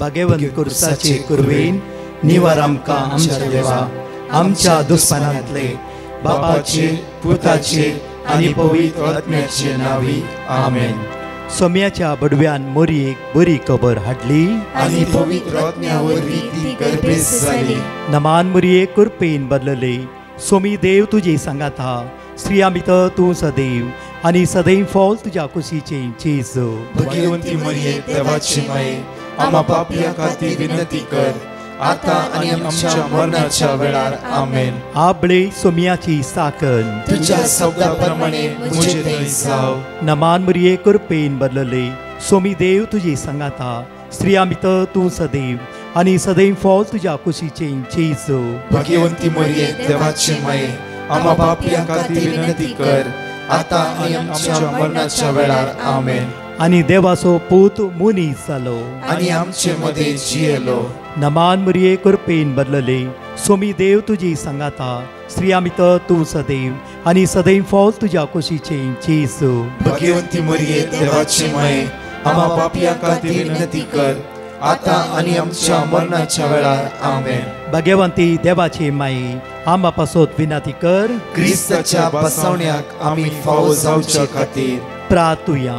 भगवंत कुर्साचे कुरवेन निवार आमकां आमच्या देवा आमच्या दुस्मनांतले बापाचे पुताचे आनी पवित्र आत्म्याचे नावी आमेन. सोम्याच्या बडव्यान मोरयेक बरी खबर हाडली आनी पवित्र आत्म्या वरवीं ती गर्भेस जाली. नमान मोरये कृपेन बदलले सोमी देव तुजे सांगात हा स्त्रिया भितर तूं सदैव आनी सदैव फॉल तुज्या कुशीचे चेज. भगवंती मरिये देवाची माये आम्हा पापियां खातीर विनंती कर आता आनी आमच्या मरणाच्या वेळार आमेन. आबळे सोम्याची साकन तुझ्या शब्दाप्रमाणे मुझे थंय जाव. नमान मोरये कृपेन बदलले सोमी देव तुजे सांगात हा स्त्रिया भितर तूं सदैव आनी सदैव फॉल तुज्या कुशीचे चेज. भगवंती मरिये देवाची माये आम्हा पापियां खातीर विनंती कर आता आनी आमच्या मरणाच्या वेळार आमेन. आनी देवाचो पूत मुनीस जालो आनी आमचे मदे जियेलो. नमान मोरये कृपेन बदलले सोमी देव तुजी सांगात हा स्त्रिया भितर तूं सदैव आनी सदैव फॉल तुज्या कुशीचे चेज. भगवंती मरिये देवाची माये आम्हा पापियां खातीर विनंती कर आता आनी आमच्या मरणाच्या वेळार आमेन. भगवंती देवाचे माये आम्हा पासत विनंती कर क्रिस्ताच्या बसवण्याक आमी फावो जावचे खातीर प्रार्थुया.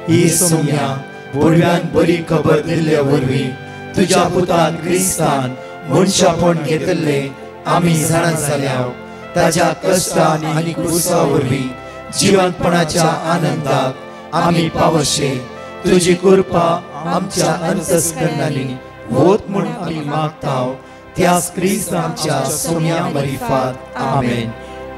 ही सोम्या बडव्यान बरी खबर दिल्ल्या वरवीं तुज्या पुतान क्रिस्तान मनशापण घेतले आमी जाणा जाल्या ताज्या कश्टान आनी क्रुसा वरवीं जिवंतपणाच्या आनंदाक आमी पावशे. तुजी कृपा आमच्या अंतस्करणांनी होत म्हूण आमी मागताव त्याच क्रिस्त आमच्या सोम्या मरिफात आमेन.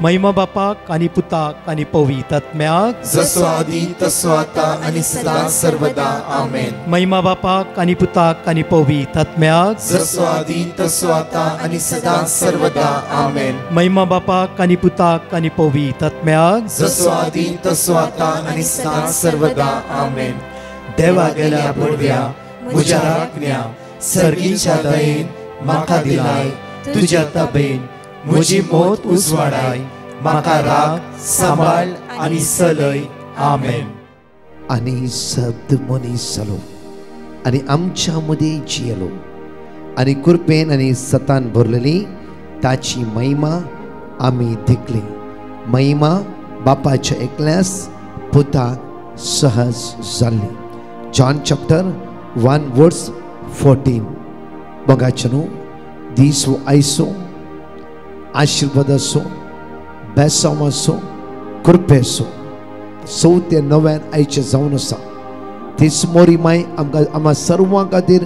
महिमा बापाक आनी पुताक आनी पवित्र आत्म्याक जसो आदी तसो आता आनी सदां सर्वदा आमेन. महिमा बापाक आनी पुताक आनी पवित्र आत्म्याक जसो आदी तसो आता आनी सदां सर्वदा आमेन. महिमा बापाक आनी पुताक आनी पवित्र आत्म्याक जसो आदी तसो आता आनी सदां सर्वदा आमेन. देवा गेल्या बडव्या म्हज्या राखण्या सर्गीच्या दयेन म्हाका दिलाय तुज्या तबेन म्हजी मोत उजवाडाय म्हाका राख सांबाळ आनी चलय आमेन. आनी शब्द मनीस जालो आनी आमच्या मदीं जियेलो आनी कृपेन आनी सतान भरलेली ताची महिमा आमी देखली. महिमा बापाच्या एकल्यास पुताक सहज जाल्ली. जॉन चॅप्टर 1 वर्स 14. बघाचनो दीस वो आयसो आशीर्वाद असो बेसांव असो कृपे असो चवथे नव्यान आयचे जावन आसा. तीच मोरी माय आमकां आम्हा सर्वां खातीर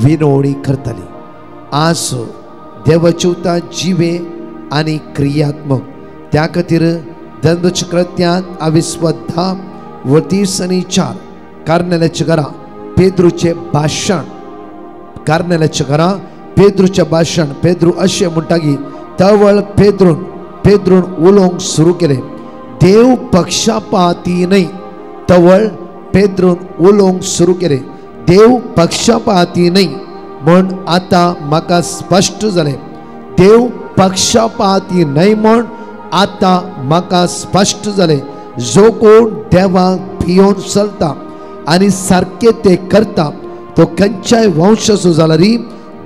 विनवणी करतली. आज देवचुता जिवे आनी क्रियात्मक त्या खातीर दंडचक्रांत आविस्वद्धा वर्तीस आनी 4 कार्नेल्याच्या घरा पेद्रूचे भाशण. कार्नेल्याच्या घरा पेद्रूचे भाशण. पेद्रू अशें म्हणटा की तवळ पेद्रून उलोवंक सुरू केले. देव पक्षपाती न्हय. तवळ पेद्रून उलोवंक सुरू केले. देव पक्षपाती न्हय म्हण आतां म्हाका स्पश्ट जालें. देव पक्षपाती न्हय म्हण आतां म्हाका स्पश्ट जालें. जो कोण देवाक भियोन चलता आनी सारकें ते करता तो खंयच्याय वंशाचो जाल्यार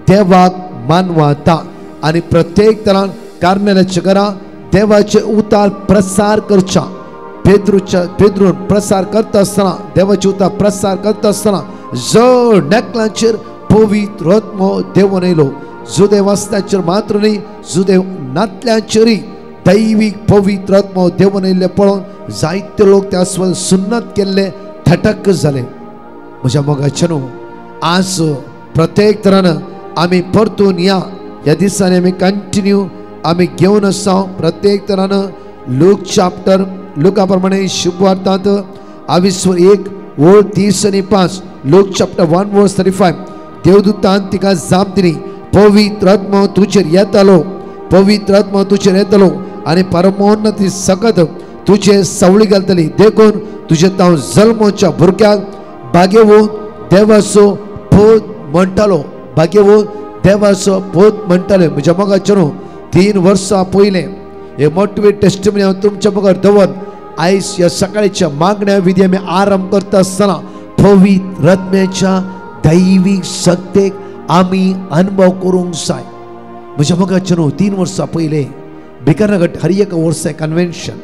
देवाक मानवता. आनी प्रत्येक तरान कार्मेलाच्या घरा देवाचे उतार प्रसार करचा. पेद्रून प्रसार करता आसतना देवाचे उतार प्रसार करता आसतना जड नेकलांचेर पवित्र आत्मो देवून येयलो. जुदेव वाचत्यांचेर मात्र न्ही जुदेव नातल्यांचेरय दैवीक पवित्र आत्मो देवून येयल्ले पळोवन जायते लोक त्या सुन्नत केल्ले थटक जाले. म्हज्या मोगाचे न्हू आज प्रत्येक तरान आमी परतून या दिसांनी आमी कंटिन्यू आमी घेवन आसा. प्रत्येक तरान लूका प्रमाणे शुभवार्तांत 21:30-5 लूक चॅप्टर 1 वर्स 35 देवदूतान तिका जाप दिली. पवित्र आत्मो तुजेर येतलो. पवित्र आत्मो तुजेर येतलो आनी परमोन्नती सकत तुजे सवळी घालतली. देखून तुजे तांव जल्मोच्या भुरग्याक भाग्यवंत देवाचो पोत म्हणटालो. भाग्यवंत देवाचो पोत म्हणटाले. म्हज्या मोगाचे न्हू 3 वर्सां पयले हे मोटिवेट टेस्टिमनी हांव तुमच्या मुखार दवरून आयज ह्या सकाळच्या मागण्या विधी आमी आरंभ करता आसतना पवित्र आत्म्याच्या दैवीक सत्तेक आम्ही अनुभव करूंक जाय. म्हज्या मगाच्यान 3 वर्सां पयले भिकारनगट हर एक वर्सा कन्वेन्शन.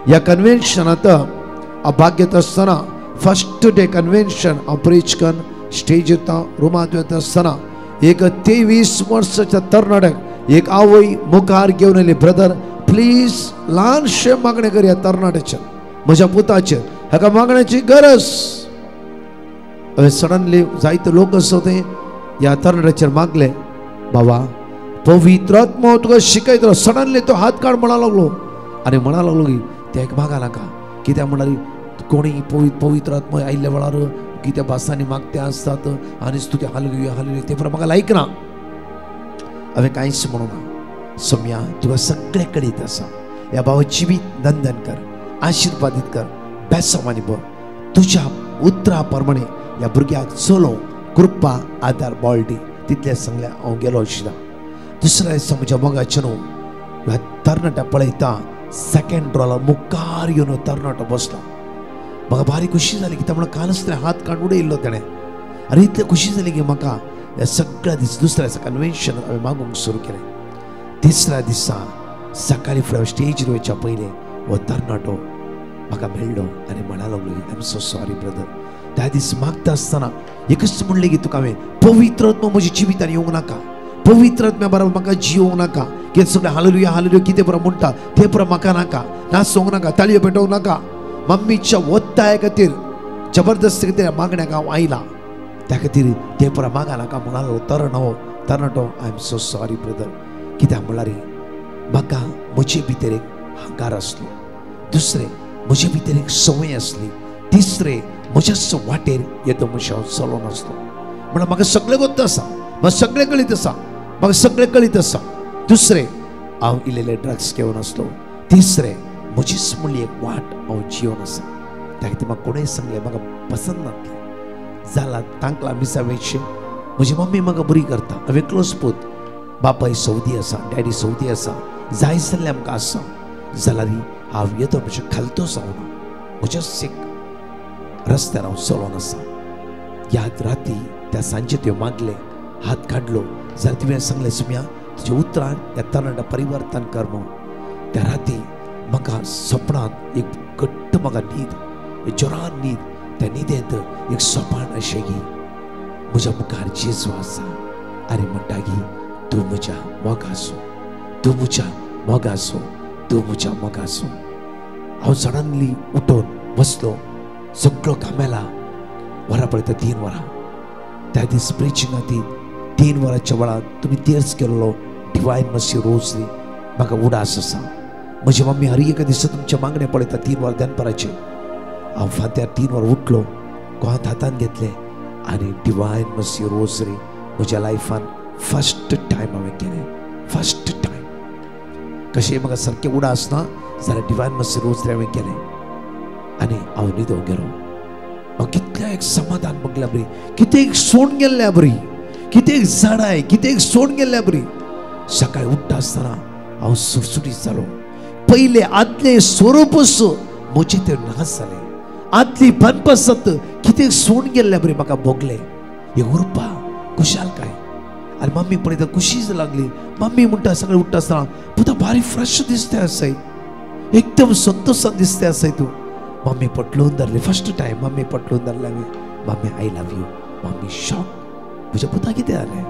ह्या कन्वेन्शनांत हांव भाग घेत आसतना फर्स्ट डे कन्वेन्शन हांव प्रीच करून स्टेज येता रुमांत वता आसतना एक 23 वर्साच्या तरणाट्याक एक आवय मुखार घेवन आयली. ब्रदर प्लीज ल्हानशें मागणें कर ह्या तरणाट्याचेर, म्हज्या पुताचेर, हाका मागण्याची गरज. सडनली जायते लोक आसा ते ह्या तरणाट्याचेर मागले, बाबा पवित्र आत्मा तुका शिकयतलो. सडनली तो हात काड म्हणा लागलो आनी म्हणा लागलो की ते मागा नाका. कित्याक म्हणल्यार कोणी पवित्र आत्मा आयिल्ल्या वेळार कित्या भासांनी मागते आसतात आनी तुगे हालेलुया हालेलुया ते पर म्हाका लायक ना. हांवें कांयच म्हणूं ना. सोम्या तुका सगळें कळीत आसा. ह्या भावा जिवीत नंदन कर, आशिर्वादीत कर, बेसांवानी भर. तुज्या उतरा प्रमाणे ह्या भुरग्याक चलो कृपा आदार बळटी तितलें सांगलें हांव गेलो आशिल्लो. दुसऱ्या दिसा म्हज्या मोगाचें न्हू ह्या तरणाट्या पळयता सेकंड रोलार मुखार येवन तरणाटो बसला. म्हाका भारी खुशी जाली कित्याक म्हणून कालच तेणें हात काडून उडयल्लो तेणें. आनी इतली खुशी जाली की म्हाका ह्या सगळ्या दीस दुसऱ्या दिसा कन्वेन्शन हांवें मागूंक सुरू केलें. तिसऱ्या दिसा सकाळी फुडें स्टेजीर वयच्या पयलीं हो तरणाटो म्हाका मेळ्ळो आनी म्हणा लागलो I am so sorry brother. त्या दीस मागता आसतना एकच म्हणलें की तुका हांवें पवित्र आत्मा म्हज्या जिवितान येवंक नाका, पवित्र आत्म्या बरोबर म्हाका जियोंक नाका. कितें सगळें हालेलुया हालेलुया कितें बरोबर म्हणटा ते बरोबर म्हाका नाका, नाचोंक नाका, ताळयो पेटोवंक नाका. मम्मीच्या वत्ताय खातीर जबरदस्ती खातीर मागण्याक हांव आयला. त्या खातीर ते बरोबर मागा नाका म्हणालो तरणाटो. I am so sorry brother. कित्याक म्हणल्यार म्हाका म्हजे भितर एक हंकार आसलो, दुसरें म्हजे भितर एक संवय आसली, तिसरें म्हज्याच वाटेर येतो म्हजे हांव चलो नासलो. म्हणल्यार म्हाका सगळें गोत्त आसा, म्हाका सगळें कळीत आसा, म्हाका सगळें कळीत आसा. दुसरें हांव इल्लेले ड्रग्स घेवन आसलो. तिसरें म्हजीच म्हणली एक वाट हांव जियोन आसा. त्या खातीर म्हाका कोणेंय सांगलें म्हाका पसंद नासलें. जाला तांकला मिसा वेचें म्हजी मम्मी म्हाका बरी करता. हांवें क्लोज पूत बापाय सौदी आसा, डॅडी सौदी आसा, जाय जाल्यार आमकां आसा जाल्यार हांव येतो म्हज्या खालतो जावना, म्हज्याच एक रस्त्यार हांव चलोन आसा. ह्या राती त्या सांजे तुवें मागलें, हात काडलो जाल्यार तुवें सांगलें सुम्या तुज्या उतरान त्या तरणाट्या परिवर्तन कर म्हणून. त्या राती म्हाका सपनांत एक घट्ट म्हाका न्हीद, जोरान न्हीद. त्या न्हिदेंत एक सोपान अशें की म्हज्या मुखार जेजू आसा आनी म्हणटा की तूं म्हज्या मोगासो, तूं म्हज्या मोगासो, तूं म्हज्या मोगासो. हांव सडनली उठोन बसलो. सगळो कामेला वरां पळयता 3 वरां. त्या दीस प्रिचिंगा ती 3 वरांच्या वेळार तुमी तेर्स केल्लो डिवायन मसी रोजरी म्हाका उडास आसा. म्हजी मम्मी हर एका दिसा तुमचे मागणे पळयता 3 वरां दनपाराचे. हांव फांत्यार 3 वरां उठलो, गोंयांत हातान घेतलें आनी डिवायन मसी रोजरी म्हज्या लायफान फर्स्ट टायम हांवें केलें. फर्स्ट टायम कशें म्हाका सारकें उडास ना जाल्यार डिवायन मसी रोजरी हांवें केलें आनी हांव न्हिदोंक गेलो. हांव कितलें एक समाधान बगल्या बरी, कितें एक सोड गेल्ल्या बरी, कितें एक झाडाय, कितें एक सोड गेल्ल्या बरी. सकाळी उठ्ठा आसतना हांव सुटसुटीत जालो. पयले आदले स्वरूपच म्हजें तें नाश जालें. आदली बनपसत कितें सोड गेल्ल्या बरी म्हाका भोगलें. हे उरपा खुशालकाय. आनी मम्मी पळयता खुशी लागली. मम्मी म्हणटा सगळें उठ्ठा आसतना पुता भारी फ्रेश दिसता आसाय, एकदम संतोशान दिसता आसाय तूं. मम्मी पटलून धरली. फर्स्ट टायम मम्मी पटलून धरलें हांवें. Mummy I love you. Mummy shock. म्हज्या पुता कितें जालें?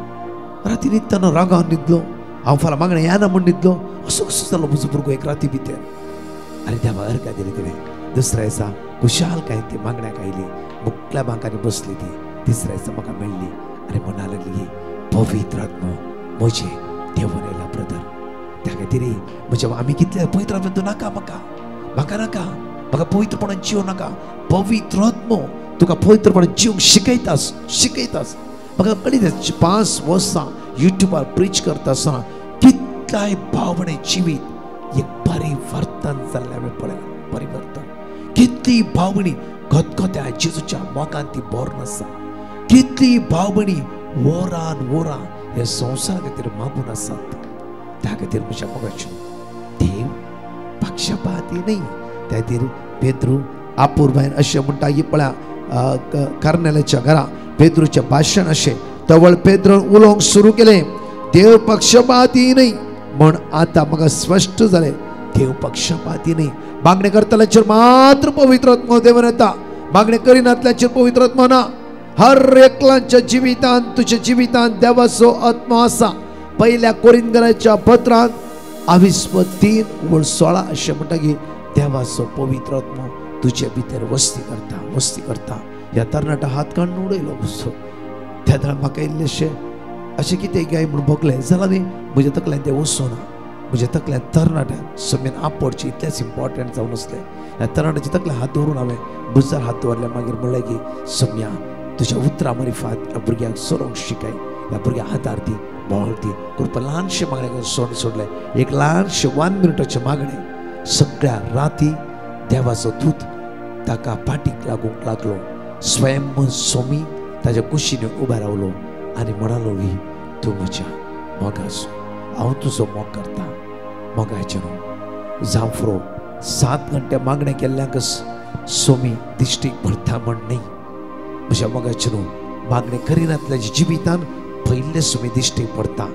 राती न्हिदतना रागान न्हिदलो. हांव फाल्यां मागणें येना म्हूण न्हिदलो. असो कसो जालो म्हजो भुरगो एक राती भितर. आनी देवा अर्घ दिलें तिणें. दुसऱ्या दिसा खुशालकाय ती मागण्याक आयली. मुखल्या बांकांनी बसली ती. तिसऱ्या दिसा म्हाका मेळ्ळी आनी म्हणा लागली पवित्र आत्मा म्हजें देवून येयला ब्रदर. त्या खातीर म्हज्या आमी कितले पवित्र आत्मा तूं नाका म्हाका, म्हाका नाका, म्हाका पवित्रपणान जियो नाका. पवित्र आत्मा तुका पवित्रपणान जिवंक शिकयतास, शिकयतास. म्हाका कळीत 5 वर्सां युट्यूबार प्रीच करता आसतना कितल्याय भावणे जिवीत एक परिवर्तन जाल्लें हांवें पळयलां. परिवर्तन. कितली भावणी खतखत्या जेजूच्या मोगान ती बोर्न आसा. कितली भावणी वरान वरां ह्या संवसारा खातीर मागून आसात. त्या खातीर म्हज्या मोगाचो देव पक्षपाती न्ही. त्या खातीर पेद्रू आपूर बायन अशें म्हणटा की पळया कर्नेलाच्या घरा पेद्रूचे भाषण अशें तवळ पेद्रोन उलोवंक सुरू केलें, देव पक्षपाती न्ही म्हण आता म्हाका स्पश्ट जालें, देव पक्षपाती न्ही. मागणी करतल्याचेर मात्र पवित्र आत्मा देवन येता, मागणी करिनातल्याचेर पवित्र आत्मा ना. हर एकल्याच्या जिवितांत तुझ्या जिवितांत देवाचो आत्मा आसा. पहिल्या कोरिंथीच्या पत्रांत 22:3-16 अशें म्हणटा की देवाचो पवित्र आत्मा तुझे भितर वस्ती करता. ह्या तरणाटा हात काडून उडयलो बसो. त्या दिसा म्हाका इल्लेशें अशें कितें गाय म्हूण बगलें जाल्यार न्ही म्हज्या तकल्यान तें वचूना. म्हज्या तकल्यान तरणाट्यान समेन आपडचें इतलेंच इम्पॉर्टंट जावन आसलें. ह्या तरणाट्याच्या तकल्यान हात दवरून हांवें बुजार हात दवरले. मागीर म्हणलें की सम्या तुज्या उतरां मरिफात ह्या भुरग्याक सोरोंक शिकय, ह्या भुरग्याक आदार दी, बोवाळ दी. कृपा ल्हानशें मागणें सोडलें. एक ल्हानशें 1 मिनटाचें मागणें. सगळ्या राती देवाचो दूत ताका फाटीक लागूंक लागलो. स्वयं सोमी ताच्या कुशीन उबा रावलो आनी म्हणालो की तूं म्हज्या मोगाचो, हांव तुजो मोग करता. मोगाचें न्हू जांफरो 7 घंटे मागणें केल्ल्याकच सोमी दिश्टीक भरता म्हण न्ही. म्हज्या मोगाचें न्हू मागणें करिनातल्याच्या जिवितान पयले सोमी दिश्टीक पडटा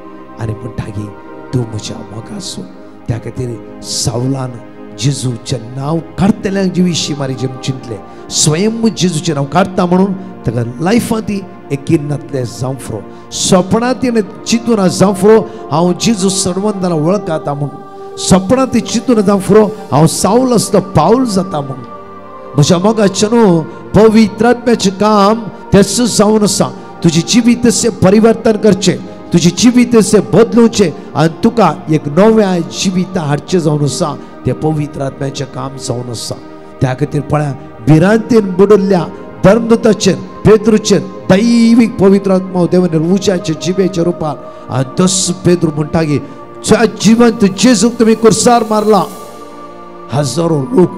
आनी म्हणटा की तूं म्हज्या मोगाचो. त्या खातीर सावलान जेजूचें नांव काडटल्यांक जिवीशी मारी जेम चिंतलें. स्वयं जेजूचें नांव काडटा म्हणून ताका लायफांत एकिनातले जांफरो, सपनांत चिंतून जांफरो हांव जेजू सर्वंताला वळखता म्हणून, सपनांत चिंतून जांफरो हांव सावल आसता पावल जाता म्हणून. म्हज्या मोगाचें न्हू पवित्र आत्म्याचें काम तेच जावन आसा. तुजें जिवीत परिवर्तन करचें, तुजें जिवीत बदलुचें आनी तुका एक नव्या जिवीत हाडचें जावन आसा. तें पवित्र आत्म्याचें काम जावन आसा. त्या खातीर पळया भिरांतीन बुडिल्ल्या धर्मदूताचेर पेद्रूचेर दैवीक पवित्र आत्मा देवान उज्याच्या जिबेच्या रुपार आनी तस पेद्रू म्हणटा की जिवंत जेजूक तुमी कुर्सार मारला. हजारो लोक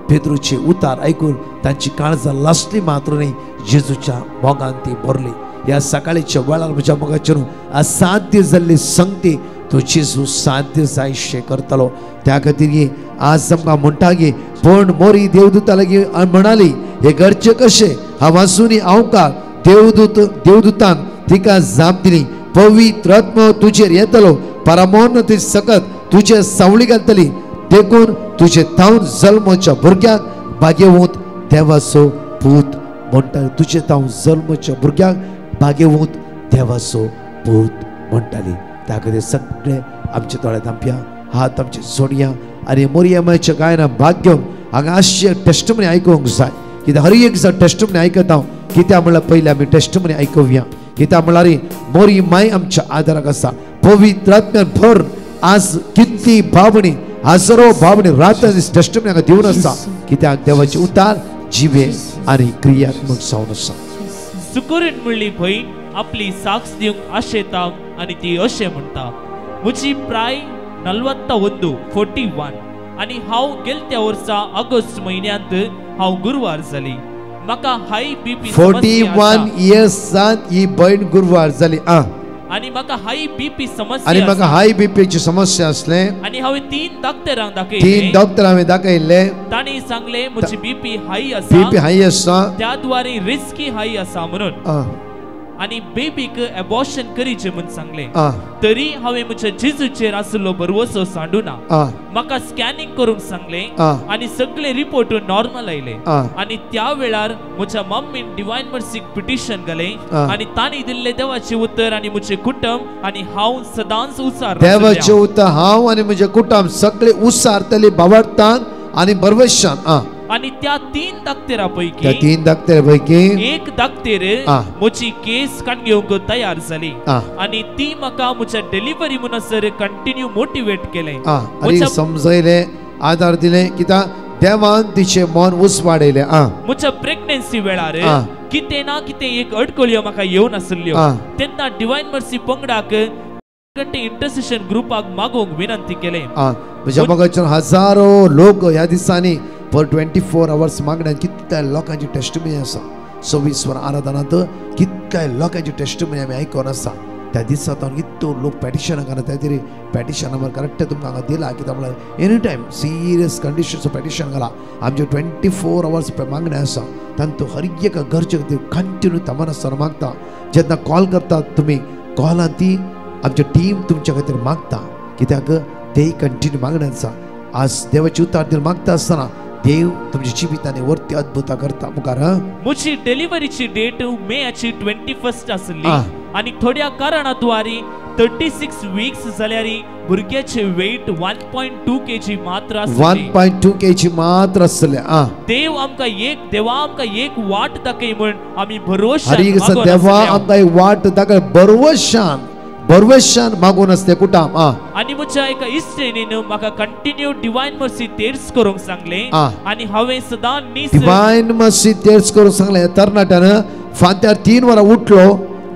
पेद्रूचे उतार आयकून तांची काळजां लासली मात्र न्ही, जेजूच्या मोगान ती भरली. ह्या सकाळीच्या वेळार म्हज्या मोगाचेर असाध्य जाल्ली संगती तो जेजू साध्य जायशें करतलो. त्या खातीर आज आमकां म्हणटा की पण मोरी देवदूता लागीं म्हणाली हे घरचे कशें हांव वाचून हांवकार देवदूतान तिका जाप दिली. पवित्र आत्मा तुजेर येतलो, परमोन्नती सकत तुजे सावळी घालतली. देखून तुजे तावन जल्माच्या भुरग्याक भाग्यवंत देवाचो पूत म्हणटाली. तुजे तावन जल्माच्या भुरग्याक भाग्यवंत देवाचो पूत म्हणटाली. त्या खातीर सगळे आमचे दोळे धांपया, हात आमचे जोडया आनी मोरयेमाच्या गायना भाग घेवन हांगा आसचे टेस्टमनी आयकूंक जाय. कित्याक हर एक जण टेस्टमनी आयकता. कित्याक म्हणल्यार पयलीं आमी टेस्टमनी आयकुया. कित्याक म्हणल्यार मोरी माय आमच्या आदाराक आसा. पवित्र आत्म्यान भर आज कितली भावणी हजारो भावणी रात टेस्टमनी हांगा दिवन आसा. कित्याक देवाचे उतार जिवे आनी क्रियात्मक जावन आसा. सुकुरीन म्हणली भयण आपली साक्ष दिवंक आशेता आनी ती अशें म्हणटा म्हजी प्राय 41 आनी हांव गेल्या वर्सा ऑगस्ट म्हयन्यांत हांव गुरुवार जाली. म्हाका हाय बीपी 41 इयर्सांत ही भयण गुरुवार जाली. आनी म्हाका हाय बीपी समस्या आनी म्हाका हाय बीपीची समस्या असले आनी हांवें 3 डॉक्टरांक दाखयले. 3 डॉक्टर हांवें दाखयले. तांणी सांगले म्हजी बीपी हाय आसा. बीपी हाय आसा. त्या द्वारे रिस्की हाय आसा म्हणून आनी बेबीक एबॉर्शन करीचे म्हूण सांगले. तरी हांवें म्हज्या जेजूचेर आसलो भरवसो सांडूना. म्हाका स्कॅनिंग करूंक सांगले आनी सगळे रिपोर्ट नॉर्मल आयले. आनी त्या वेळार म्हज्या मम्मीन डिवायन मर्सीक पिटिशन घाले आनी तांणी दिल्ले देवाचे उतर आनी म्हजे कुटुंब आनी हांव सदांच उसार. देवाचे उतर हांव आनी म्हजे कुटुंब सगळे उसारतले भावार्थान आनी बरवशान. आणि त्या 3 डॉक्टरा पैकी एक डॉक्टर म्हजी केस काडून घेवंक तयार जाली आणि ती म्हाका म्हज्या डिलिव्हरी म्हणसर कंटिन्यू मोटिवेट केले आणि समजयले आधार दिले कित्याक देवान तिचे मन उसवाडयले. म्हज्या प्रेग्नन्सी वेळार कितें ना कितें एक अडकळ्यो म्हाका येवन आसल्यो. तेन्ना डिवायन मर्सी पंगडाक इंटरसेशन ग्रुपाक मागोवंक विनंती केले. म्हज्या मोगाचेर हजारो लोक ह्या दिसांनी पर 24 आवर्स मागण्यात कितल्या लोकांची टेस्टमनी आसा. 26 वर आराधनात कितल्या लोकांची टेस्टमनी आमी आयकोन आसा. त्या दिसात इतलो लोक पॅटिशनां घालता त्यातरी पॅटिशन नंबर करेक्ट तुमकां हांगा दिला कित्याक म्हळ्यार एनी टायम सिरियस कंडिशन्स पॅटिशन घाला आमचे 24 hours मागणे आसा तांतू हर एक गरजे खातीर कंटिन्यू तमनासतना मागता जेन्ना कॉल करतात तुमी कॉलां ती आमची टीम तुमच्या खातीर मागता कित्याक ते कंटिन्यू मागणे आसा आज देवाची उतार दिवन मागता आसतना देव तुमच्या जिवितांनी वरती अद्भुत करता मुखार मुझी डिलिव्हरीची डेट मेची 21 आसली आणि थोड्या कारणाद्वारे 36 वीक्स जाल्यारी भुरग्याचे वेट 1.2 kg मात्र आसले 1.2 kg मात्र आसले देवा आमका एक वाट दाखय म्हण आम्ही भरोसा देवा आमका एक वाट दाखय भरवशान मागून असते कुटाम आणि मुझ्या एका इश्टेनीन म्हाका कंटिन्यू डिवाइन मर्सी तेर्स करूंक सांगले आणि हांवें सदां डिवाइन मर्सी तेर्स करूंक सांगले तरणाट्यान फांत्यार 3 वरां उठलो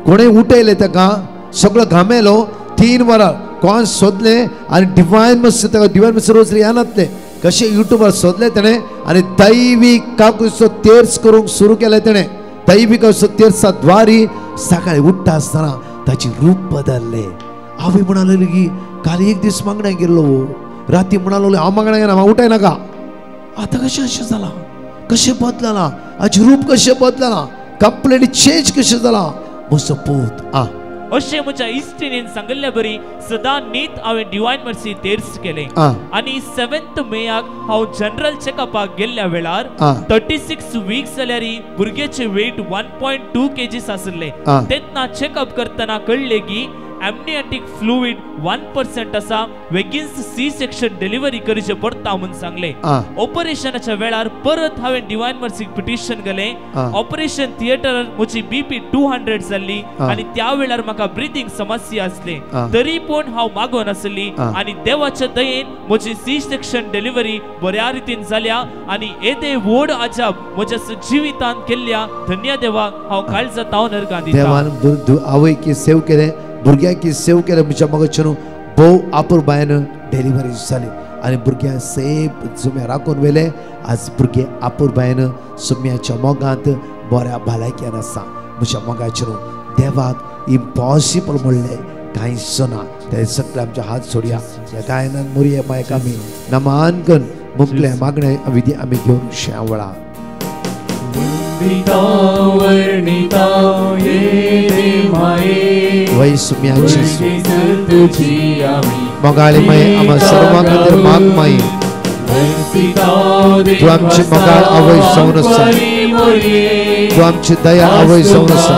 कोणे उठयले ताका सगळो घामेलो 3 वरां कोण सोदले आणि डिवाइन मर्सी रोज येनातले कशे युट्यूबर सोदले तेणे आणि दैविक काकुसो तेर्स करूंक सुरू केले तेणे दैविक तेर्सा द्वारी सकाळी उठता आसतना ताची रूप बदलले हांवें म्हणालो की काल एक दीस मागण्याक गेल्लो राती म्हणालो हांव मागण्याक गेला हांव उठय नाका आतां कशें अशें जाला कशें बदलला हाजें रूप कशें बदलला कंप्लीटली चेंज कशें जाला म्हजो पूत अशें म्हज्या इश्टिणीन सांगल्ल्या बरी सदां नीत हांवें डिवाइन मर्सी तेर्स केले आणि 7th मेयाक हांव जनरल चेकअपाक गेल्ल्या वेळार 36 वीक्स जाल्यारी भुरग्याचे वेट 1.2 kg आसले तेन्ना चेकअप करतना कळले की एमनियोटिक फ्लुइड 1% आसा वेगिन्स सी सेक्शन डिलिव्हरी करचे पडटा म्हणून सांगले ऑपरेशनाच्या वेळार परत हांवें डिवाइन मर्सीक पिटिशन केले ऑपरेशन थिएटरार म्हजी बीपी 200 जाल्ली आणि त्या वेळार म्हाका ब्रीथिंग समस्या आसली तरी पण हांव मागोन आसली आणि देवाच्या दयेन म्हजी सी सेक्शन डिलिव्हरी बऱ्या रितीन जाल्या आणि येदे व्हड अजाब म्हज्या जिवितांत केल्ल्या धन्य देवाक हांव काळजां तावन अर्गां दिता देवान आवयकी सेव केले भुरग्याकी सेव केले म्हज्या मगच्यान भोव आपुरबायेन डिलिव्हरी जाली आणि भुरग्यां सेफ जुम्या राखून वेले आज भुरगे आपुरबायेन सुम्याच्या मोगांत बऱ्या भलायकेन आसा म्हज्या मोगाचेर देवाक इम्पॉसिबल म्हणले कांयच ना ते सगळे आमचे हात सोडया ह्या गायनान मोरये मायक आमी नमानकन मुखले मागणे विधी आमी घेवन शेवळा वै सुम्याची मोगाळी माई आम्हा सर्वां खातीर माग माई तू आमची मोगाळ आवय जावन आसा तू आमची दया आवय जावन आसा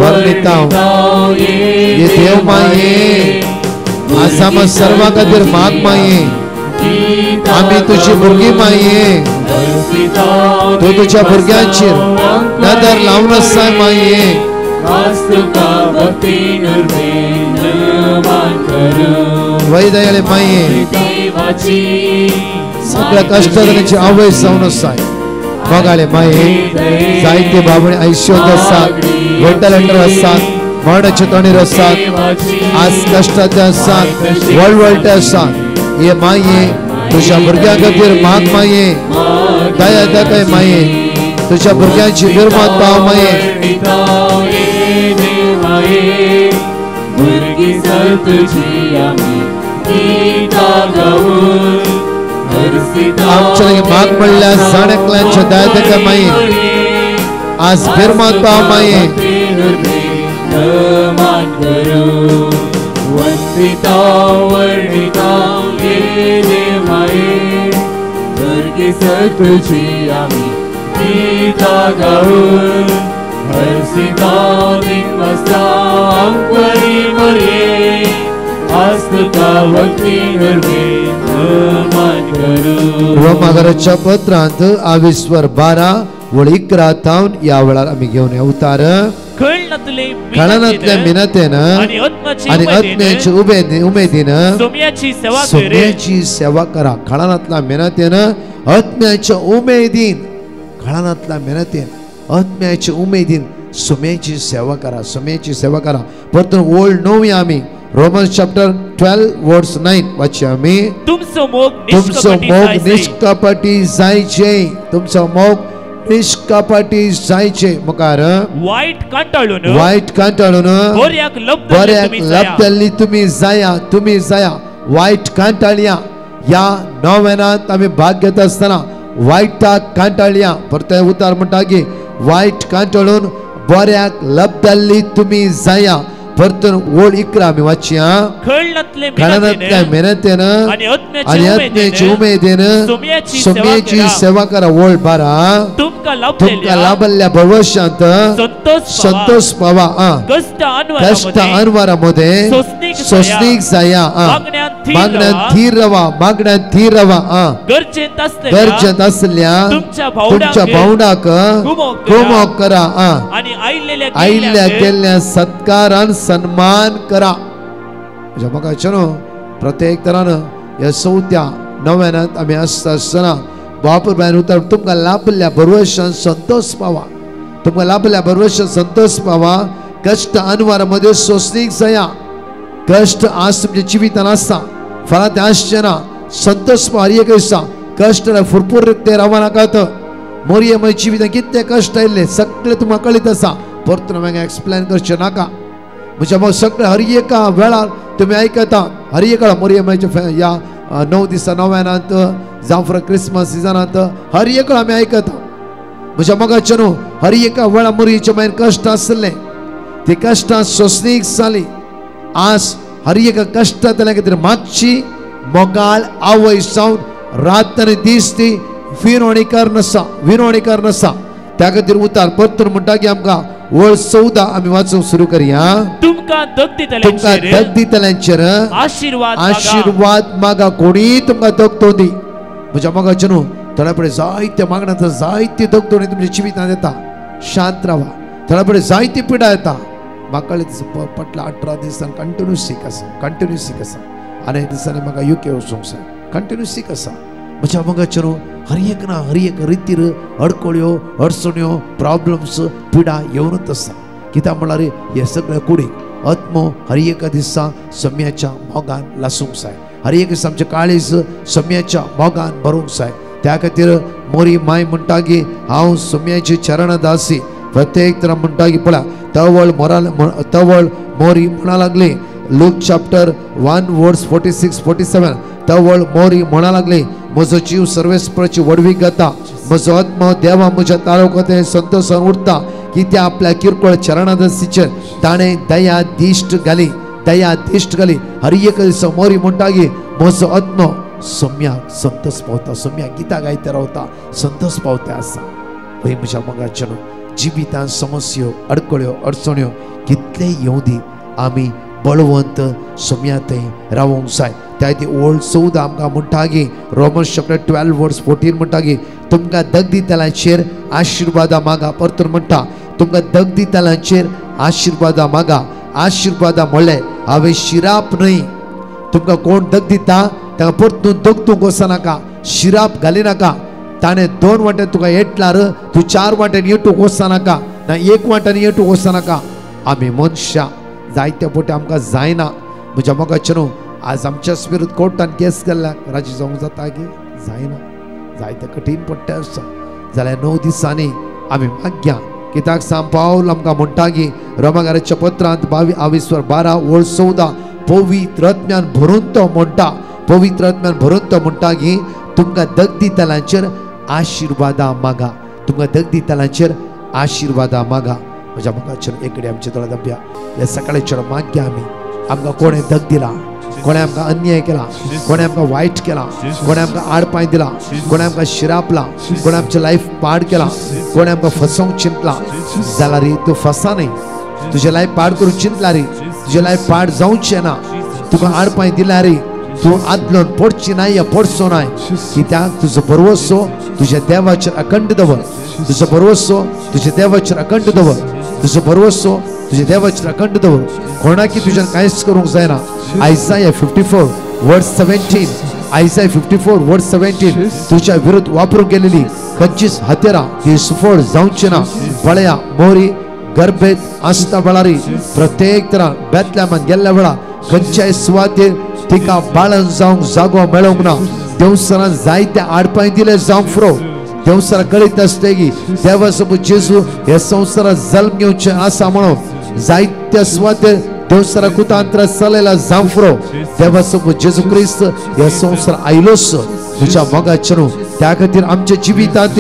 वर्णिता ये देव माये आज आम्हा सर्वां खातीर माग माये आम्ही तुझी भुरगी माये तू तुझ्या भुरग्यांचेर नदर लावन आसाय माये वै दयाळे माये सगळ्या कष्टाची आवय जावन आसाय मोगाळे माये जायते बाबणे आयुष्यात आसात वेंटिलेटर आसात मरणाचे तोंडीर आसात आज कष्टाचे आसात वळवळटे आसात ये माये तुझ्या भुरग्यां खातीर माग माये दया दाखय माये तुझ्या भुरग्यांची निर्मात पाव माये आमच्या माग म्हणल्या जाणेकल्यांच्या दया दाखय माये आज निर्मात पाव माये वंदिता वर्णिता ये देवाये दुर्गे सतुची आम्ही गीता गाऊन हर्षिता दिनवस्ता अंकरी मरे आस्तुता भक्ती निर्वे नमन करू रोमागराच्या पत्रांत 22:12 वळी 11 या वेळार आम्ही घेऊन येवतार कळनातल्या मिनतेन आणि आत्म्याच्या उमेदीन सोम्याची सेवा करा कळनातल्या मिनतेन आत्म्याच्या उमेदीन कळनातल्या मिनतेन आत्म्याच्या उमेदीन सोम्याची सेवा करा सोम्याची सेवा करा परतून ओल्ड नोवी आम्ही रोमन्स चॅप्टर 12 वर्स 9 वाचया आम्ही तुमचो मोग निष्कपटी जायचे तुमचो मोग निष्कापाटी जायचे मुखार वाईट कांटाळून बऱ्याक लबतल्ली तुम्ही जाया वाईट कांटाळया या नव्यानात आम्ही भाग घेत असताना वाईटाक कांटाळया परत उतार म्हणटा की वाईट कांटाळून बऱ्याक लबतल्ली तुम्ही जाया परतून ओळ इकरा आम्ही वाचया खळनातल्या मेहनतेनं आणि आत्म्याची उमेदीनं सोम्याची सेवा करा ओळ बारा तुमका लाभल्या भविष्यांत संतोष पावा कष्ट अनवारामध्ये सोसनीक जाया मागण्यात थीर रवा गरजेत असल्या तुमच्या भावंडाक कुमोक करा आणि आईल्या गेल्या सत्कारान सन्मान करा. मग चलो प्रत्येक तरानं या चौथ्या नव्यानात आम्ही असताना बापूर बायन उतर तुमका लाभल्या भरवशान संतोष पावा तुमका लाभल्या भरवशान संतोष पावा कष्ट अनवारामध्ये सोसनीक जाया कष्ट आज तुमच्या जिवितान आसा फळां ते आसचे ना संतोष पावा एक दिसा कष्ट फुरफुर ते रावा नाकात मोरये जिवितान कितले कष्ट आयिल्ले सगळे तुमकां कळीत आसा परतून हांवें एक्सप्लेन करचे नाका म्हणजे मग सगळे हर एका वेळार तुम्ही ऐकता हर एका मोरयेच्या या 9 दिसा नव्यानात जावं फॉर क्रिसमस सिजनात हर एक आम्ही ऐकता म्हणजे मग न्हू हर एका वेळा मोरयेच्या मागीर कश्ट आसले ते कश्टां सोसनीक जाली आज हर एका कश्टांतल्या कितें मातशी मोगाळ आवय जावन रात आनी दीस ती विनवणीकार नसा त्या खातीर उतार परतून म्हणटा की आमकां वळ 14 आम्ही वाचूंक सुरू करूया तुमका दगदितल्यांचेर आशीर्वाद मागा कोणी तुमकां दगतोंदी म्हणजे मग न्हू थोड्या फुडें जायत्या मागण्यांत जायती दगतोंडी तुमच्या जिवितांत येता शांत रावा थोड्या फुडें जायती पिडा येता म्हाका पटला 18 दिसान कंटिन्यू सीक आसा आनी दिसांनी म्हाका UK वचूंक जाय कंटिन्यू सीक आसा म्हणजे मग न्हू हर एक रितीर अडकळ्यो अडचण्यो प्रॉब्लेम्स पिडा येवनूच आसा कित्याक म्हळ्यार हे सगळे कुडीक आत्मो हर एका दिसा सम्याच्या मोगान लासूंक जाय हर एक दिसा आमचे काळीज सम्याच्या मोगान भरूंक जाय त्या खातीर मोरी माय म्हणटा की हांव सम्याची चरण दासी प्रत्येक तरा म्हणटा की पळय तवळ मोरी म्हणा लागली लूक चॅप्टर 1 वर्स 46-47 तवळ मोरी म्हणा लागली म्हजो जीव सर्वेस्पराची वडवीक घाता म्हजो आत्मो देवा म्हज्या ताळोखांत संतोषान उरता की त्या आपल्या किरकोळ चरणादासीचेर ताणें दया दिश्ट घाली हर एक दिसा मोरी म्हणटा की म्हजो आत्मो सम्याक संतोष पावता सम्याक गितां गायता रावता संतोष पावता आसा पळय म्हज्या मगाच्या जिवितांत समस्यो अडकळ्यो अडचण्यो कितले येवं दी आमी बळवंत सम्यात रावूंक जाय त्या ती ओळ 14 आमकां म्हणटा की रोमन्स चॅप्टर 12 वर्स 14 म्हणटा की तुमकां दगदितल्यांचेर आशिर्वादा मागा परतून म्हणटा तुमकां दगदितल्यांचेर आशिर्वादा मागा आशिर्वादा म्हणलें हांवें शिराप न्हय तुमकां कोण दग दिता ताका परतून दगतूंक वचनाका शिराप घालिनाका ताणें 2 वांट्यान तुका येटल्यार तूं 4 वांट्यान येटूंक वचनाका ना 1 वांट्यान येटूंक वचनाका आमी मनशां जायते पोटी आमकां जायना म्हज्या मोगाचें न्हू आज आमच्या विरुद्ध कोर्टान केस केल्या राजी जावंक जाता की जायना जायते कठीण पडटे आसा जाल्यार 9 दिसांनी आमी मागया कित्याक सांग पावल आमकां म्हणटा की रोमाकाराच्या पत्रांत 22:12 ओळ 14 पवित्र आत्म्यान भरून तो म्हणटा की तुमकां दगदितल्यांचेर आशिर्वादा मागा तुमकां दगदितल्यांचेर आशिर्वादा मागा म्हज्या मोगाचेर एकडे आमचे दोळे धांपया हे सकाळीचेर मागया आमकां कोणें दग दिला कोणे आमकां अन्याय केला कोणे आमकां वायट केला कोणे आमकां आडपाय दिला कोणे आमकां शिरापला कोणे आमचें लायफ पाड केला कोणे आमकां फसोवंक चिंतला जाल्यार तूं फसा न्हय तुजें लायफ पाड करूंक चिंतला रे तुजें लायफ पाड जावचें ना तुका आडपाय दिला रे तूं आदलोन पडची नाय या पडचो नाय कित्याक तुजो भरवसो तुज्या देवाचेर अखंड दवर तुजो भरवसो तुज्या देवाचेर अखंड दवर तुजो भरवसो तुझे देवाचेर अखंड दवर कोणाकी तुज्यान कांयच करूंक जायना आयसाया 54 वर्स 17 आयसाया 54 वर्स 17 तुज्या विरुद्ध वापरूंक गेलेली खंयचीच हत्यारां ती सुफळ जावची ना पळया मोरी गर्भेत आसता वेळारी प्रत्येक तरां बेतलेहमात गेल्ल्या वेळार खंयच्याय सुवातेर तिका बाळन जावंक जागो मेळोंक ना देवस्थानांत जायते आडपाय दिले जावंक फुरो देवसरा कळीत असते की देवासोबत जेजू हे संवसारात जल्म घेवचे आसा म्हणून जायत्या सुवातेर देवसरा कुतांत्र चलयला जांफरो देवासोबत जेजू क्रिस्त हे संवसार आयलोस तुझ्या मोगाचे न्हू त्या खातीर आमच्या जिवितांत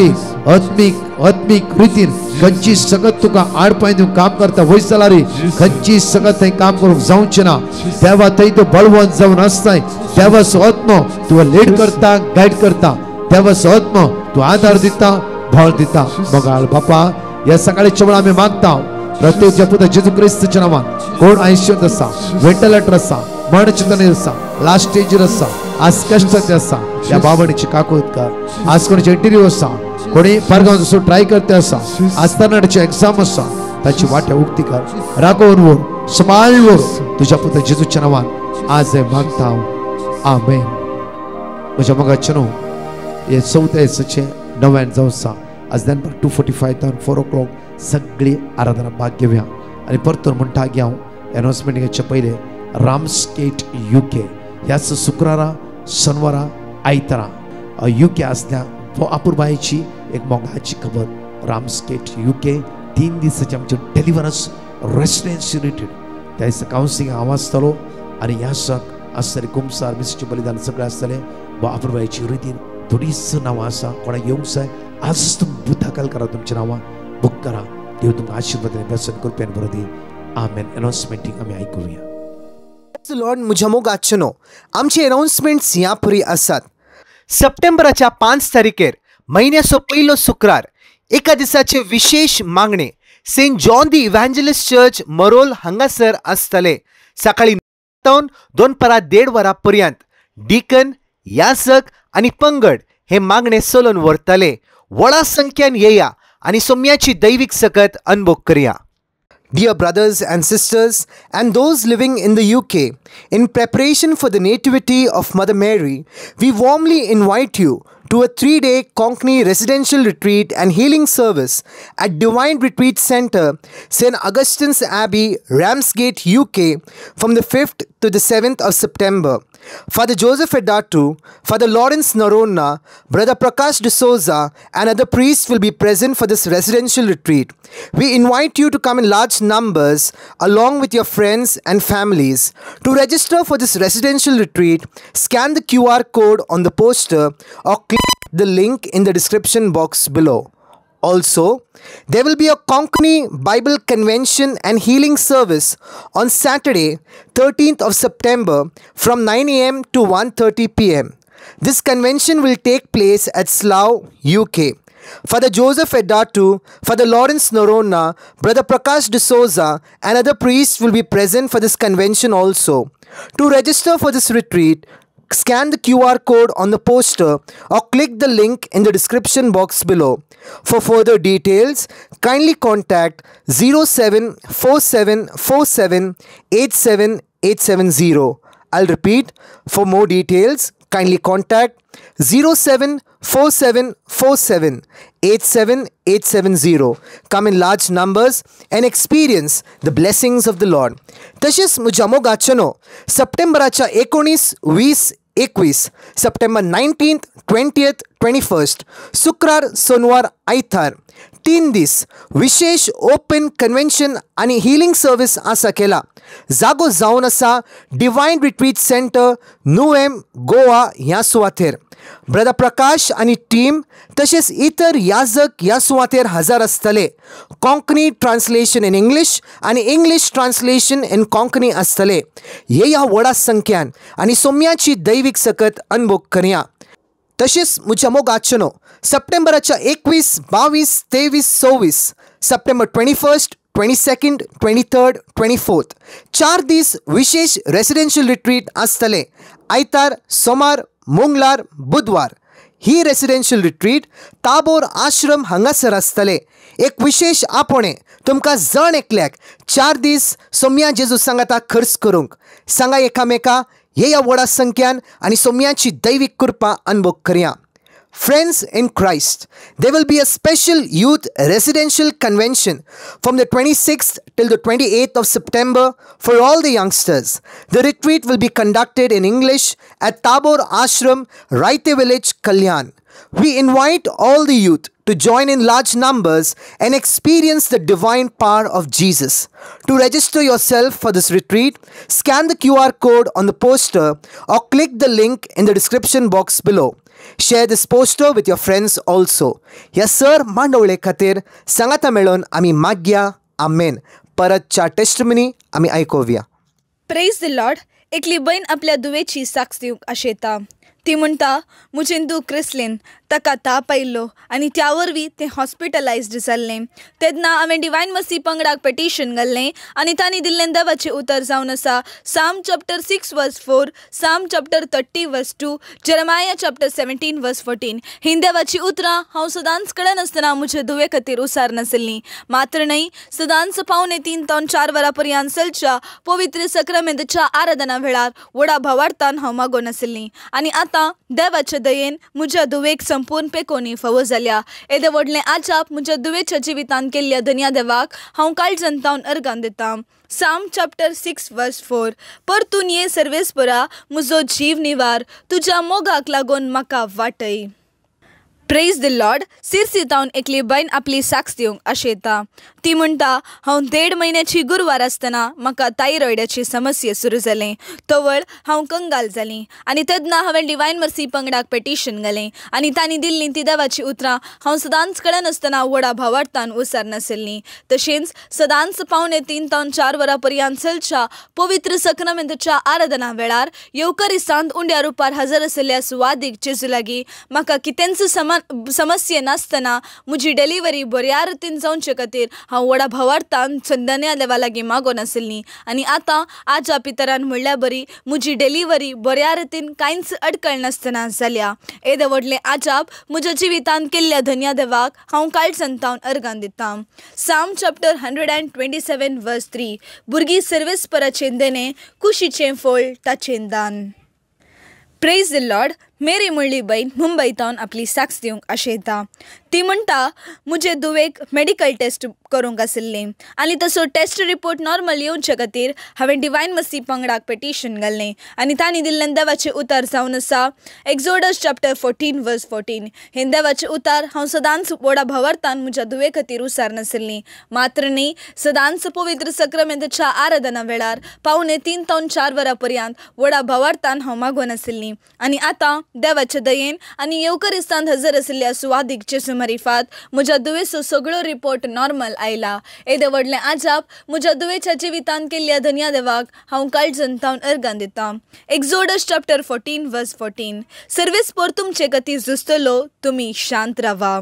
आत्मीक रितीन खंयची सगत तुका आडपाय दिवन काम करता वयसला रे खंयची सगत थंय काम करूंक जावचें ना देवा थंय तो बळवंत जावन आसताय देवाचो आत्मो तुका लीड करता गायड करता देवाचो आत्मो तू आधार दिता बळ दिता मोगाळ बापा ह्या सकाळच्या वेळा आमी मागता प्रत्येक पुत्र जेजू क्रिस्ताच्या नांवान कोण आयुष्यात आसा वेंटिलेटर आसा मरणचिंतनेर आसा लास्ट स्टेजीर आसा आज कश्टात आसा ह्या बाबडीची काकूत कर आज कोणाची इंटरव्यू आसा कोणी परगांव असो ट्राय करते आसा आज तरणाट्याची एग्जाम आसा ताची वाटे उक्ती कर राखोवन व्हर सांबाळून व्हर तुझ्या पुत्र जेजूच्या नांवान आज मागता आमेन म्हज्या मोगाचे न्हू हे 4 दिसाचे 9 जावन आसा आज दनपार 2:45 to 4 o'clock सगळी आराधना भाग घेवया आनी परतून म्हणटा की हांव अनाउन्समेंटीचे पयले रामस्केट UK ह्याच शुक्रारा शनिवारा आयतारा UK आसल्या अपूर्बायेची एक मोगाची खबर रामस्केट UK 3 दिसाचे आमचे डेलिव्हरन्स रेसिडेन्सी रिट्रीट त्या दिसा कावन्सिलिंग हांव आसतलो आनी ह्या दिसाक आसतले कुमसार मिस्टर बलिदान सगळे आसतले अपूर्बायेची रितीन थोडीच नांवां आसा कोणाक येवंक जाय आज तुम्ही बुद्धाकाल करा तुमची नांवां बुक करा देव तुमकां आशीर्वाद बेसन कृपेन बरो दी आमेन अनाउन्समेंटीक आमी आयकुया लॉर्ड म्हज्या मोगाचेनो आमचे अनाउन्समेंट्स ह्या परी आसात सप्टेंबराच्या 5 तारखेर म्हयन्याचो पयलो शुक्रार एका दिसाचे विशेष मागणे saint John the evangelist church Marol हांगासर आसतले सकाळी 9 to 2:30 पर्यंत डिकन याजक आनी पंगड हे मागणे चलोवन व्हरतले व्हडा संख्येन येया आनी सोम्याची दैवीक सकत अनुभव करया. Dear brothers and sisters and those living in the UK, in preparation for the Nativity of Mother Mary, we warmly invite you to a 3-day Conkney residential retreat and healing service at Divine Retreat Center, St. Augustine's Abbey, Ramsgate, UK, from the 5th to the 7th of September. Father Joseph Edatu, Father Lawrence Narona, Brother Prakash D'Souza and other priests will be present for this residential retreat. We invite you to come in large numbers along with your friends and families. To register for this residential retreat, scan the QR code on the poster or click the link in the description box below. Also, there will be a Conkney Bible Convention and Healing Service on Saturday, 13th of September from 9 a.m. to 1:30 p.m. This convention will take place at Slough, UK. Father Joseph Edatu, Father Lawrence Norona, Brother Prakash D'Souza and other priests will be present for this convention also. To register for this retreat, scan the QR code on the poster or click the link in the description box below. For further details, kindly contact 074747 I'll repeat, for more details, kindly contact 074747 Come in large numbers and experience the blessings of the Lord. तशेंच म्हज्या मोगाचेनो सप्टेंबराच्या 19, 20, 21 September 19th, 20th, 21st शुक्रार सोनवार आयतार 3 दीस विशेष open convention आणि healing service आसा केला जागो जावन आसा डिवायन रिट्रीट सेंटर न्यूएम गोवा ह्या सुवातेर. ब्रदर प्रकाश आणि टीम तसेच इतर याजक ह्या सुवातेर हजर आसतले. कोंकणी ट्रान्सलेशन इन इंग्लिश आणि इंग्लिश ट्रान्सलेशन इन कोंकणी आसतले. हे ह्या व्हडा संख्यान आणि सोम्याची दैवीक सकत अनुभव करया. तसेच म्हज्या मोगाचेनो सप्टेंबराच्या 21, 22, 23, 24 September 21st, 22nd, 23rd, 24th 4 दीस विशेष रेसिडेन्शियल रिट्रीट आसतले. आयतार, सोमार, मंगळार, बुधवार. ही रेसिडेन्शियल रिट्रीट ताबोर आश्रम हांगासर आसतले. एक विशेष आपणे तुमकां जण एकल्याक 4 दीस सोम्या जेजू सांगाता खर्च करूंक. सांगा एकामेका हे ह्या व्हडा संख्यान आनी सोम्याची दैवीक कृपा अनुभव करया. Friends in Christ, there will be a special youth residential convention from the 26th till the 28th of September for all the youngsters. The retreat will be conducted in English at Tabor Ashram, Raite Village, Kalyan. We invite all the youth to join in large numbers and experience the divine power of Jesus. To register yourself for this retreat, scan the QR code on the poster or click the link in the description box below. Share this poster with your friends also. ह्या sir मांडवळे खातीर सांगाता मेळून आमी मागया. आमेन. परतच्या testimony आमी आयकोवया. Praise the Lord. एकली बहीण आपल्या दुवेची साक्ष दिवंक आशेता. ती म्हणटा, म्हजें दूख क्रिसलेन, ताका ताप आयिल्लो आनी त्या वरवीं तें हॉस्पिटलायज्ड जाल्लें. तेन्ना हांवें डिवायन मसी पंगडाक पेटिशन घाल्लें आनी तांणी दिल्लें देवाचें उतर जावन आसा साम चॅप्टर 6 वर्स 4, साम चॅप्टर 30 वर्स 2, जेरेमाया चॅप्टर 17 वर्स 14. हीं देवाचीं उतरां हांव सदांच कळनासतना म्हजे दुवे खातीर उसार नासलीं. मात्र न्हय, सदांच पावणे 3 ते 4 वरां पर्यंत चलच्या पवित्र सक्रामेंताच्या आराधना वेळार व्हडा भावार्थान हांव मागोन आसलीं. आनी आतां देवाच्या दयेन म्हज्या दुवेक संपूर्ण पेकोनी फावो जाल्या. येदे व्हडलें आजाप म्हज्या दुवेच्या जिवितांत केल्ल्या धन्या देवाक हांव काळजांतावन अर्गान दितां. साम चॅप्टर 6 वर्स 4. परतून ये सर्वेस्परा, म्हजो जीव निवार, तुज्या मोगाक लागून म्हाका वाटय. Praise the lord. सिरसीतावन एकली बायन आपली साक्ष दिवंक आशेता. ती म्हणटा, हांव 1.5 म्हयन्याची गुरवार आसतना म्हाका थायरॉयडाची समस्या सुरू जालें. तवळ हांव कंगाल जालीं आनी तेन्ना हांवें डिवायन मर्सी पंगडाक पेटिशन घालें आनी तांणी दिल्लीं ती देवाची उतरां हांव सदांच कळनासतना व्हडा भावार्थान उसार नासलीं. तशेंच सदांच पावणे 3 ते 4 वरां पर्यंत चलच्या पवित्र सक्रामेंताच्या आराधना वेळार येवकारिस्तांत उंड्या रुपार हजर आशिल्ल्या सुवादीक जेजू लागीं म्हाका कितेंच समस्या नासतना म्हजी डिलिव्हरी बऱ्या रितीन जावचे खातीर हांव व्हडा भावार्थान धन्या देवा लागीं मागोन आशिल्लीं. आनी आतां आज्या पितरान म्हणल्या बरी म्हजी डिलिव्हरी बऱ्या रितीन कांयच अडकळ नासतना जाल्या. येदे व्हडलें आजाप म्हज्या जिवितांत केल्ल्या धन्या देवाक हांव काळजांतावन अर्गान दितां. साम चॅप्टर 127 वर्स 3. भुरगीं सर्वेस्पराचें देणें, कुशीचें फळ ताचें दान. Praise the Lord. मेरी म्हणली बहीण मुंबयतावन आपली साक्ष दिवंक आशेता. ती म्हणटा, म्हजे दुवेक मेडिकल टेस्ट करूंक आशिल्लें आनी तसो टेस्ट रिपोर्ट नॉर्मल येवचे खातीर हांवें डिवायन मसी पंगडाक पेटिशन घाल्लें आनी तांणी दिल्लें देवाचें उतर जावन आसा एक्झोडस चॅप्टर 14 वर्स 14. हें देवाचें उतार हांव सदांच व्हडा भावार्थान म्हज्या दुवे खातीर उसार नासलीं. मात्र न्ही, सदांच पवित्र सक्रामेंताच्या आराधना वेळार पावणे 3 ते 4 वरां पर्यंत व्हडा भावार्थान हांव मागोन आशिल्लीं. आनी आतां देवाच्या दयेन आनी येवकारिस्तांत हजर आशिल्ल्या सुवादीक जेजू मारिफात म्हज्या दुवेचो सगळो रिपोर्ट नॉर्मल आयला. येदे व्हडलें आजाप म्हज्या दुवेच्या जिवितांत केल्ल्या धन्या देवाक हांव काळजांतावन अर्गान दितां. Exodus chapter 14 verse 14. सर्वेस्पर तुमचे खातीर झुजतलो, तुमी शांत रावा.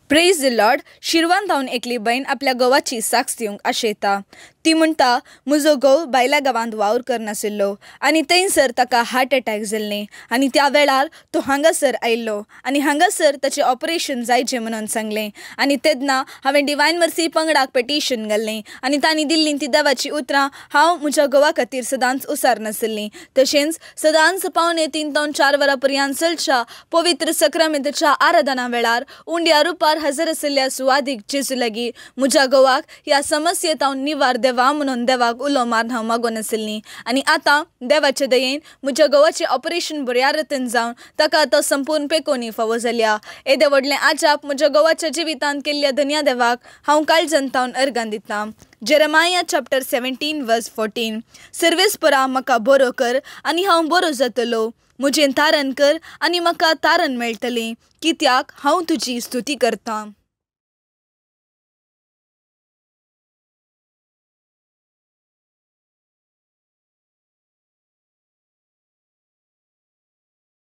Praise the lord. शिरवांतावन एकली बहीण आपल्या घोवाची साक्ष दिवंक आशेता. ती म्हणटा, म्हजो घोव भायल्या गांवांत वावर करनाशिल्लो आनी थंयसर ताका हार्ट अटॅक जाल्लें आनी त्या वेळार तो हांगासर आयिल्लो आनी हांगासर ताचें ऑपरेशन जायचें म्हणून सांगलें. आनी तेन्ना हांवें डिवायन मर्सी पंगडाक पेटिशन घाल्लें आनी तांणी दिल्लीं ती देवाची उतरां हांव म्हज्या घोवा खातीर सदांच उसार नासलीं. तशेंच सदांच पावणे 3 ते 4 वरां पर्यंत चलच्या पवित्र सक्रामेंताच्या आराधना वेळार उंड्या रुपार हजर आशिल्ल्या सुवादीक जेजू लागीं म्हज्या घोवाक ह्या समस्येंतावन निवार देवा म्हणून देवाक उलो मारून हांव मागोन आशिल्लीं. आनी आतां देवाचे दयेन म्हज्या घोवाचें ऑपरेशन बऱ्या रितीन जावन ताका आतां संपूर्ण पेकोनी फावो जाल्या. येदे व्हडलें आजाप म्हज्या घोवाच्या जिवितांत केल्ल्या धन्या देवाक हांव काळजांतावन अर्गान दितां. जेरेमाया चॅप्टर 17 वर्स 14. सर्वेस्परा म्हाका बरो कर आनी हांव बरो जातलो. म्हजें तारण कर आनी म्हाका तारण मेळटलें, कित्याक हांव तुजी स्तुती करतां.